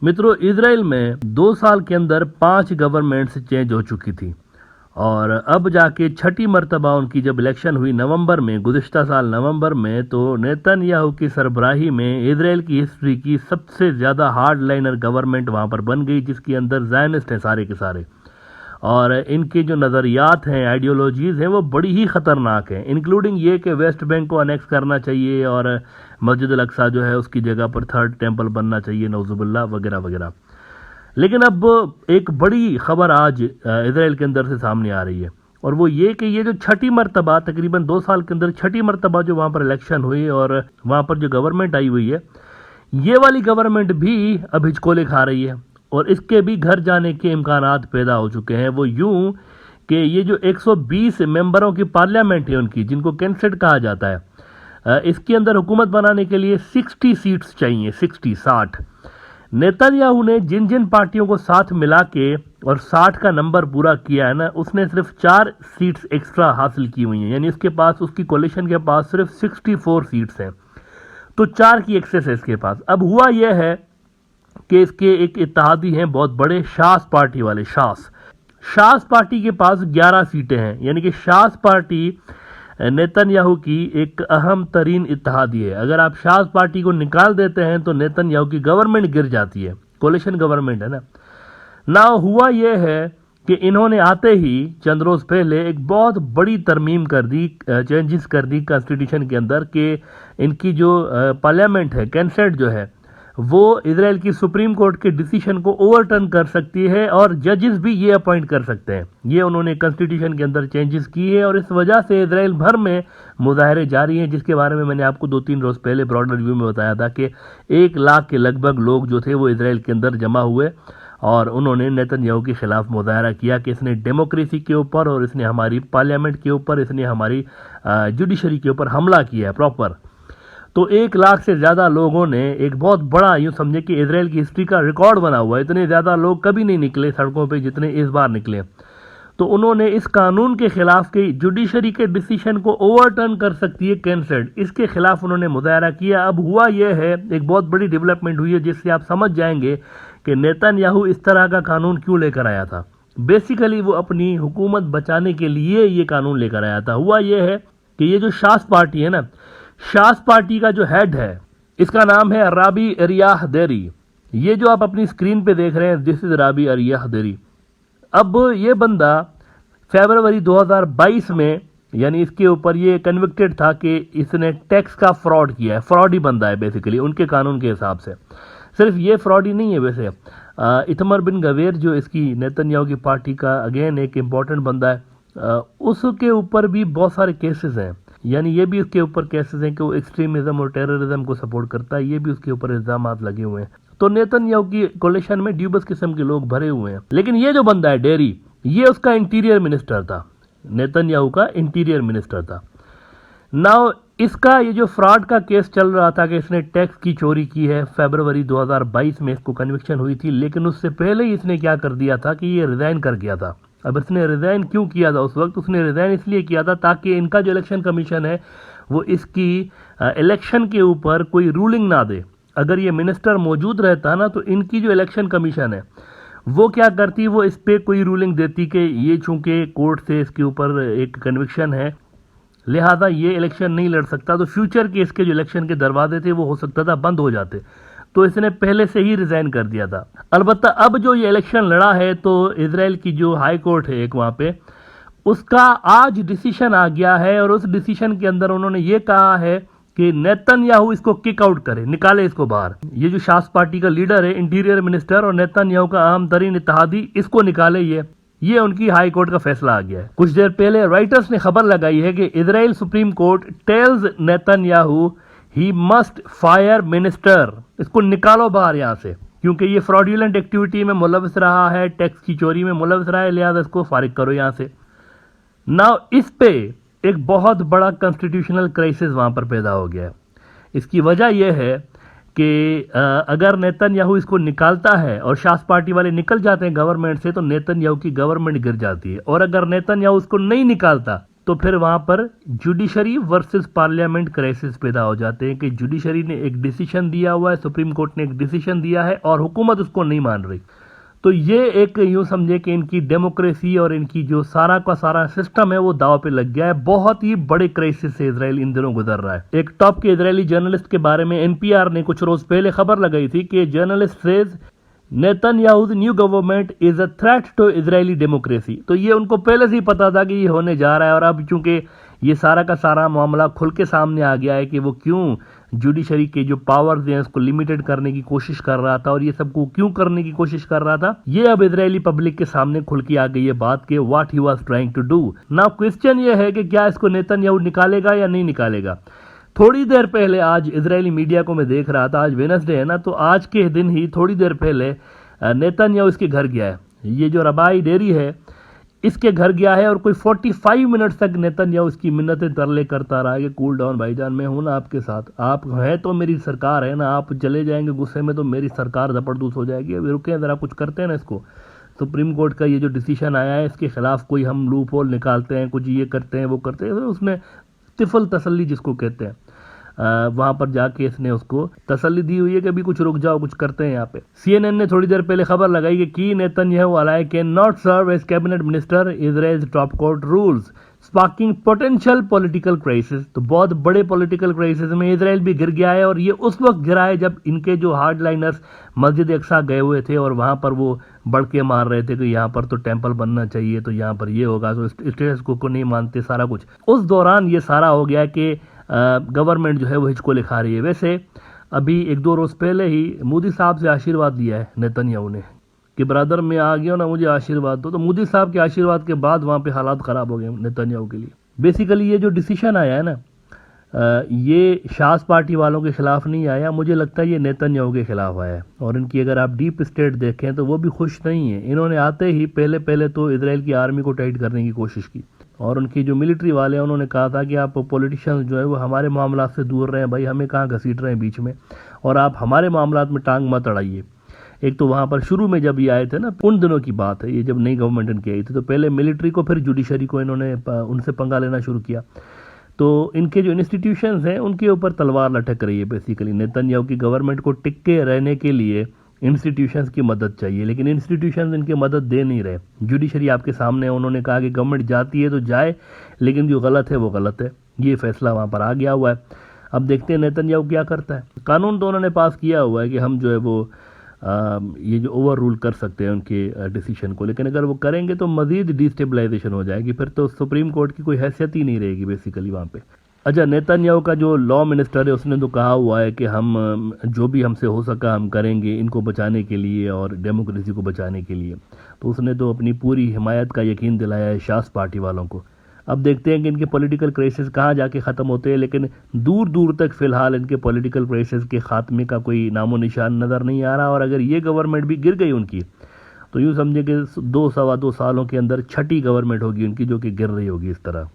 मित्रों, इजराइल में 2 साल के अंदर 5 गवर्नमेंट्स चेंज हो चुकी थी और अब जाके छठी मर्तबा उनकी जब इलेक्शन हुई नवंबर में, गुज़िश्ता साल नवंबर में, तो नेतन्याहू की सरबराही में इजराइल की हिस्ट्री की सबसे ज़्यादा हार्ड लाइनर गवर्नमेंट वहाँ पर बन गई, जिसके अंदर ज़ायनिस्ट हैं सारे के सारे। और इनके जो नज़रियात हैं, आइडियोलॉजीज़ हैं, वो बड़ी ही ख़तरनाक हैं, इंक्लूडिंग ये कि वेस्ट बैंक को अनेक्स करना चाहिए और मस्जिद अल अक्सा जो है उसकी जगह पर थर्ड टेंपल बनना चाहिए, नौजुबिल्लाह, वगैरह वगैरह। लेकिन अब एक बड़ी खबर आज इजराइल के अंदर से सामने आ रही है, और वो ये कि ये जो छठी मर्तबा, तकरीबन 2 साल के अंदर छठी मर्तबा जो वहाँ पर इलेक्शन हुई और वहाँ पर जो गवर्नमेंट आई हुई है, ये वाली गवर्नमेंट भी अब हिचकोले खा रही है और इसके भी घर जाने के इम्कानात पैदा हो चुके हैं। वो यूं कि ये जो 120 मेंबरों की पार्लियामेंट है उनकी, जिनको कैंसेट कहा जाता है, इसके अंदर हुकूमत बनाने के लिए 60 सीट्स चाहिए, 60। नेतन्याहू ने जिन जिन पार्टियों को साथ मिला के और 60 का नंबर पूरा किया है ना, उसने सिर्फ 4 सीट्स एक्स्ट्रा हासिल की हुई हैं, यानी इसके पास, उसकी कोalition के पास सिर्फ 64 सीट्स हैं, तो 4 की एक्सेस है इसके पास। अब हुआ यह है कि इसके एक इत्तेहादी हैं बहुत बड़े, शास पार्टी वाले, शास पार्टी के पास 11 सीटें हैं, यानी कि शास पार्टी नेतन्याहू की एक अहम तरीन इत्तेहादी है। अगर आप शास पार्टी को निकाल देते हैं तो नेतन्याहू की गवर्नमेंट गिर जाती है, कोलिशन गवर्नमेंट है ना। हुआ यह है कि इन्होंने आते ही चंद रोज पहले एक बहुत बड़ी तरमीम कर दी, चेंजेस कर दी कॉन्स्टिट्यूशन के अंदर, कि इनकी जो पार्लियामेंट है, कैंसेट जो है, वो इजराइल की सुप्रीम कोर्ट के डिसीजन को ओवरटर्न कर सकती है और जजेस भी ये अपॉइंट कर सकते हैं। ये उन्होंने कॉन्स्टिट्यूशन के अंदर चेंजेस की है और इस वजह से इजराइल भर में मुजाहरे जारी हैं, जिसके बारे में मैंने आपको 2-3 रोज पहले ब्रॉडर व्यू में बताया था कि 1 लाख के लगभग लोग जो थे वो इजराइल के अंदर जमा हुए और उन्होंने नेतन्याहू के खिलाफ मुजाहरा किया कि इसने डेमोक्रेसी के ऊपर और इसने हमारी पार्लियामेंट के ऊपर, इसने हमारी जुडिशरी के ऊपर हमला किया है प्रॉपर। तो 1 लाख से ज़्यादा लोगों ने, एक बहुत बड़ा, यूँ समझे कि इजराइल की हिस्ट्री का रिकॉर्ड बना हुआ है, इतने ज़्यादा लोग कभी नहीं निकले सड़कों पे जितने इस बार निकले। तो उन्होंने इस कानून के खिलाफ कि जुडिशरी के डिसीजन को ओवरटर्न कर सकती है कैंसेट, इसके खिलाफ उन्होंने मुजाहरा किया। अब हुआ यह है, एक बहुत बड़ी डेवलपमेंट हुई है जिससे आप समझ जाएंगे कि नेतन्याहू इस तरह का कानून क्यों लेकर आया था। बेसिकली वो अपनी हुकूमत बचाने के लिए ये कानून लेकर आया था। हुआ यह है कि ये जो शास पार्टी है ना, शास पार्टी का जो हेड है, इसका नाम है राबी अरियाह देरी। ये जो आप अपनी स्क्रीन पे देख रहे हैं, दिस इज राबी अरियाह देरी। अब ये बंदा फरवरी 2022 में, यानी इसके ऊपर ये कन्विक्टेड था कि इसने टैक्स का फ्रॉड किया है। फ्रॉड ही बंदा है बेसिकली उनके कानून के हिसाब से। सिर्फ ये फ्रॉड ही नहीं है, वैसे इतमर बिन गवेर जो इसकी नेतन्याहू की पार्टी का अगेन एक इम्पॉर्टेंट बंदा है, उसके ऊपर भी बहुत सारे केसेस हैं, यानी ये भी उसके ऊपर केसेस हैं कि वो एक्सट्रीमिज्म और टेररिज्म को सपोर्ट करता है। ये भी उसके ऊपर इल्जाम लगे हुए हैं। तो नेतन्याहू की कोलिशन में ड्यूबस किस्म के लोग भरे हुए हैं। लेकिन ये जो बंदा है डेरी, ये उसका इंटीरियर मिनिस्टर था, नेतन्याहू का इंटीरियर मिनिस्टर था। नाउ इसका ये जो फ्रॉड का केस चल रहा था कि इसने टैक्स की चोरी की है, फरवरी 2022 में इसको कन्विक्शन हुई थी, लेकिन उससे पहले ही इसने क्या कर दिया था कि ये रिजाइन कर गया था। अब इसने रिजाइन क्यों किया था उस वक्त? उसने रिजाइन इसलिए किया था ताकि इनका जो इलेक्शन कमीशन है वो इसकी इलेक्शन के ऊपर कोई रूलिंग ना दे। अगर ये मिनिस्टर मौजूद रहता ना तो इनकी जो इलेक्शन कमीशन है वो क्या करती, वो इस पर कोई रूलिंग देती कि ये चूंकि कोर्ट से इसके ऊपर एक कन्विक्शन है, लिहाजा ये इलेक्शन नहीं लड़ सकता, तो फ्यूचर के इसके जो इलेक्शन के दरवाजे थे वो हो सकता था बंद हो जाते। तो इसने पहले से ही रिजाइन कर दिया था। अलबत्ता अब जो ये इलेक्शन लड़ा है तो इजराइल की जो हाई कोर्ट है एक वहाँ पे, उसका आज डिसीजन आ गया है और उस डिसीजन के अंदर उन्होंने ये कहा है कि नेतन्याहू इसको किक आउट करे, निकाले इसको बाहर। ये जो शास पार्टी का लीडर है, इंटीरियर मिनिस्टर और नेतन्याहू का अहम तरीन इत्तेहादी, इसको निकाले। ये उनकी हाई कोर्ट का फैसला आ गया है। कुछ देर पहले रॉयटर्स ने खबर लगाई है कि Israel Supreme Court tells Netanyahu he must fire minister, इसको निकालो बाहर यहाँ से, क्योंकि ये फ्रॉडुलेंट एक्टिविटी में मुलविस रहा है, टैक्स की चोरी में मुलविस रहा है, लिहाजा इसको फारिग करो यहाँ से। नाउ इस पे एक बहुत बड़ा कॉन्स्टिट्यूशनल क्राइसिस वहाँ पर पैदा हो गया है। इसकी वजह यह है कि अगर नेतन्याहू इसको निकालता है और शास पार्टी वाले निकल जाते हैं गवर्नमेंट से, तो नेतन्याहू की गवर्नमेंट गिर जाती है, और अगर नेतन्याहू इसको नहीं निकालता तो फिर वहां पर जुडिशरी वर्सेस पार्लियामेंट क्राइसिस पैदा हो जाते हैं कि जुडिशरी ने एक डिसीजन दिया हुआ है, सुप्रीम कोर्ट ने एक डिसीजन दिया है और हुकूमत उसको नहीं मान रही। तो ये एक यूं समझे कि इनकी डेमोक्रेसी और इनकी जो सारा का सारा सिस्टम है वो दाव पे लग गया है। बहुत ही बड़े क्राइसिस से इजराइल इन दिनों गुजर रहा है। एक टॉप के इजरायली जर्नलिस्ट के बारे में एनपीआर ने कुछ रोज पहले खबर लगाई थी कि journalist says Netanyahu's new government is a threat to Israeli democracy. तो ये उनको पहले से ही पता था कि ये होने जा रहा है, और अब चूंकि ये सारा का सारा मामला खुल के सामने आ गया है कि वो क्यों जुडिशरी के जो पावर्स हैं उसको लिमिटेड करने की कोशिश कर रहा था और ये सबको क्यों करने की कोशिश कर रहा था, ये अब इजरायली पब्लिक के सामने खुल के आ गई है बात के what he was trying to do. Now question ये है कि क्या इसको नेतन्याहू निकालेगा या नहीं निकालेगा। थोड़ी देर पहले आज इजरायली मीडिया को मैं देख रहा था, आज वेडनेसडे है ना, तो आज के दिन ही थोड़ी देर पहले नेतन्याहू इसके घर गया है। ये जो रबाई डेयरी है इसके घर गया है और कोई 45 मिनट तक नेतन्याहू इसकी मिन्नतें तरले करता रहा कि कूल डाउन भाईजान, मैं हूं ना आपके साथ, आप हैं तो मेरी सरकार है ना, आप चले जाएंगे गुस्से में तो मेरी सरकार जबरदस्त हो जाएगी, अभी रुके जरा कुछ करते हैं ना इसको। सुप्रीम कोर्ट का ये जो डिसीजन आया है इसके खिलाफ कोई हम लूप होल निकालते हैं, कुछ ये करते हैं वो करते हैं। उसने तिफल तसल्ली जिसको कहते हैं, वहां पर जाके इसने उसको तसल्ली दी हुई है कि अभी कुछ रुक जाओ, कुछ करते हैं यहाँ पे। सीएनएन ने थोड़ी देर पहले खबर लगाई कि Netanyahu ally can not serve as cabinet minister, Israel's top court rules sparking potential political crisis. तो बहुत बड़े पॉलिटिकल क्राइसिस में इजराइल भी गिर गया है, और ये उस वक्त गिरा है जब इनके जो हार्डलाइनर्स मस्जिद अक्सा गए हुए थे और वहां पर वो बढ़ के मार रहे थे कि यहाँ पर तो टेम्पल बनना चाहिए, तो यहाँ पर ये होगा, तो स्टेटस को नहीं मानते सारा कुछ। उस दौरान ये सारा हो गया कि गवर्नमेंट जो है वो हिचको लिखा रही है। वैसे अभी 1-2 रोज पहले ही मोदी साहब से आशीर्वाद लिया है नेतन्याहू ने कि ब्रदर मैं आ गया ना, मुझे आशीर्वाद दो। तो मोदी साहब के आशीर्वाद के बाद वहां पे हालात खराब हो गए नेतन्याहू के लिए। बेसिकली ये जो डिसीजन आया है ना, ये शास पार्टी वालों के खिलाफ नहीं आया, मुझे लगता है ये नेतन्याहू के खिलाफ आया है। और इनकी अगर आप डीप स्टेट देखें तो वो भी खुश नहीं है। इन्होंने आते ही पहले तो इजराइल की आर्मी को टाइट करने की कोशिश की, और उनकी जो मिलिट्री वाले हैं उन्होंने कहा था कि आप पॉलिटिशियंस जो है वो हमारे मामला से दूर रहें, भाई हमें कहाँ घसीट रहे हैं बीच में, और आप हमारे मामला में टांग मत अड़ाइए। एक तो वहां पर शुरू में जब ये आए थे ना, उन दिनों की बात है, ये जब नई गवर्नमेंट इनकी आई थी, तो पहले मिलिट्री को फिर जुडिशरी को इन्होंने उनसे पंगा लेना शुरू किया। तो इनके जो इंस्टीट्यूशंस हैं उनके ऊपर तलवार लटक रही है। बेसिकली नेतन्याहू की गवर्नमेंट को टिके रहने के लिए इंस्टीट्यूशंस की मदद चाहिए, लेकिन इंस्टीट्यूशंस इनकी मदद दे नहीं रहे। जुडिशरी आपके सामने है, उन्होंने कहा कि गवर्नमेंट जाती है तो जाए, लेकिन जो गलत है वो गलत है। ये फैसला वहां पर आ गया हुआ है। अब देखते हैं नेतन्याहू क्या करता है। कानून तो उन्होंने पास किया हुआ है कि हम जो है वो ये जो ओवर रूल कर सकते हैं उनके डिसीजन को, लेकिन अगर वो करेंगे तो मजीद डिस्टेबलाइजेशन हो जाएगी, फिर तो सुप्रीम कोर्ट की कोई हैसियत ही नहीं रहेगी बेसिकली वहाँ पे। अच्छा, नेतन्याहू का जो लॉ मिनिस्टर है उसने तो कहा हुआ है कि हम जो भी हमसे हो सका हम करेंगे इनको बचाने के लिए और डेमोक्रेसी को बचाने के लिए। तो उसने तो अपनी पूरी हिमायत का यकीन दिलाया है शास पार्टी वालों को। अब देखते हैं कि इनके पॉलिटिकल क्राइसिस कहाँ जाके ख़त्म होते हैं, लेकिन दूर दूर तक फिलहाल इनके पॉलिटिकल क्राइसिस के खात्मे का कोई नामो निशान नज़र नहीं आ रहा। और अगर ये गवर्नमेंट भी गिर गई उनकी, तो यूँ समझे कि 2 सवा 2 सालों के अंदर छठी गवर्नमेंट होगी उनकी जो कि गिर रही होगी इस तरह।